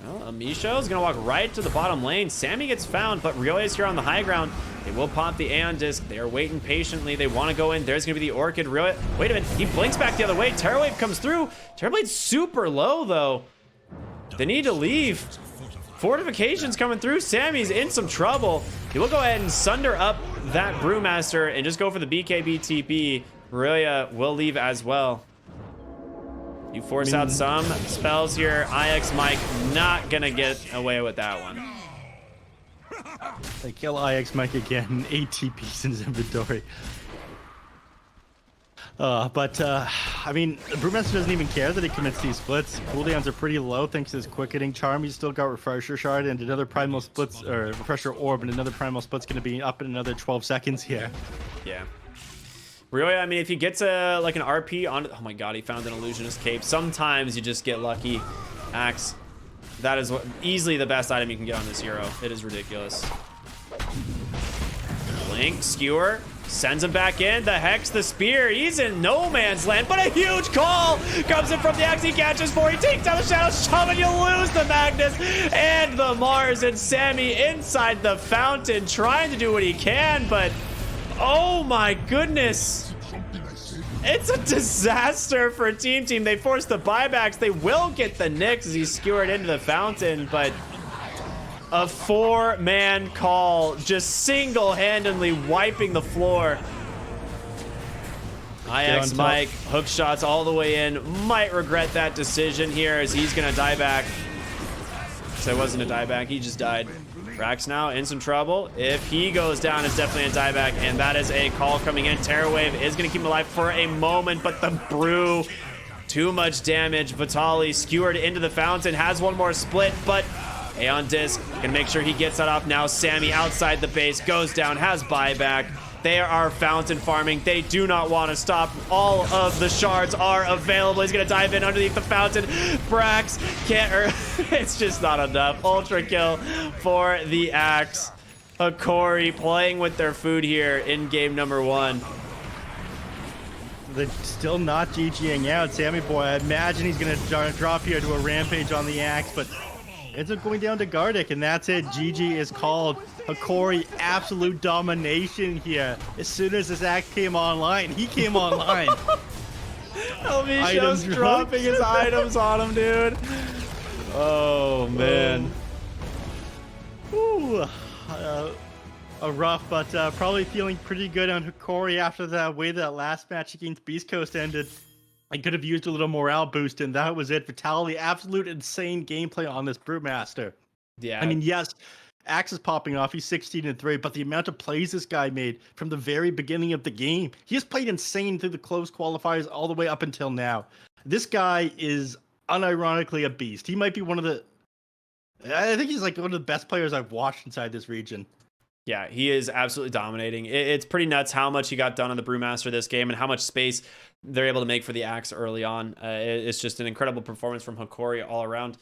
Well, Amisho's gonna walk right to the bottom lane. Sammy gets found, but Ryoya's here on the high ground. They will pop the Aeon Disc. They're waiting patiently. They want to go in. There's gonna be the Orchid. Ryoya, wait a minute. He blinks back the other way. Terror Wave comes through. Terrorblade's super low though. They need to leave. Fortifications coming through. Sammy's in some trouble. He will go ahead and sunder up that Brewmaster and just go for the BKB TP. Ryoya will leave as well. You force out some spells here. IX Mike not gonna get away with that one. They kill IX Mike again. 8 TPs in his inventory. I mean, Brewmaster doesn't even care that he commits these splits. Cooldowns are pretty low thanks to his quick hitting charm. He's still got Refresher Shard and another Primal Splits, or Refresher Orb, and another Primal Split's gonna be up in another 12 seconds here. Yeah. Ryoya, I mean, if he gets a like an RP on, oh my god, he found an Illusionist Cape. Sometimes you just get lucky. Axe, that is what easily the best item you can get on this hero. It is ridiculous. Blink, Skewer, sends him back in. The Hex, the Spear, he's in no man's land, but a huge call comes in from the Axe. He catches 4, he takes down the Shadow Shaman. You lose the Magnus and the Mars, and Sammy inside the fountain trying to do what he can, but oh my goodness. It's a disaster for Team Team. They force the buybacks. They will get the Nyx as he's skewered into the fountain, but a 4-man call just single-handedly wiping the floor. IX Mike, hook shots all the way in. Might regret that decision here as he's going to die back. So it wasn't a dieback, he just died. Rax now in some trouble. If he goes down, it's definitely a dieback, and that is a call coming in. Terror Wave is going to keep him alive for a moment, but the Brew, too much damage. Vitali skewered into the fountain, has one more split, but Aeon Disc can make sure he gets that off now. Sammy outside the base, goes down, has buyback. They are fountain farming. They do not want to stop. All of the shards are available. He's going to dive in underneath the fountain. Brax can't, it's just not enough. Ultra kill for the Axe. Hokori playing with their food here in game number 1. They're still not GGing out. Sammy Boy, I imagine he's going to drop here to a Rampage on the Axe, but ends up going down to Gardic, and that's it. GG is called. Hokori, absolute domination here. As soon as this act came online, he came online. Misho's dropping his items on him, dude. Oh, man. Ooh, a rough, but probably feeling pretty good on Hokori after that way that last match against Beast Coast ended. I could have used a little morale boost, and that was it. Vitality, absolute insane gameplay on this Brewmaster. Yeah. I mean, yes, Axe is popping off. He's 16-3, but the amount of plays this guy made from the very beginning of the game, he has played insane through the close qualifiers all the way up until now. This guy is unironically a beast. He might be one of the, I think he's like one of the best players I've watched inside this region. Yeah, he is absolutely dominating. It's pretty nuts how much he got done on the Brewmaster this game and how much space they're able to make for the Axe early on. It's just an incredible performance from Hokori all around.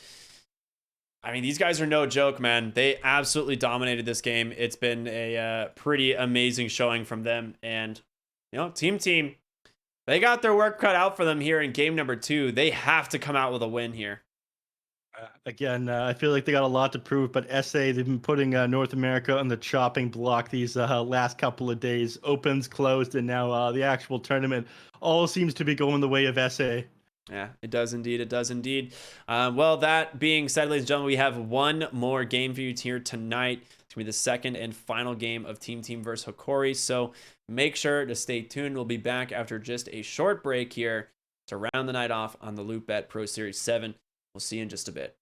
I mean, these guys are no joke, man. They absolutely dominated this game. It's been a pretty amazing showing from them. And, you know, Team Team, they got their work cut out for them here in game number 2. They have to come out with a win here. Again, I feel like they got a lot to prove, but SA, they've been putting North America on the chopping block these last couple of days. Opens, closed, and now the actual tournament all seems to be going the way of SA. Yeah, it does indeed. It does indeed. Well, that being said, ladies and gentlemen, we have one more game for you here tonight. It's going to be the second and final game of Team Team versus Hokori. So make sure to stay tuned. We'll be back after just a short break here to round the night off on the Loot Bet Pro Series 7. We'll see you in just a bit.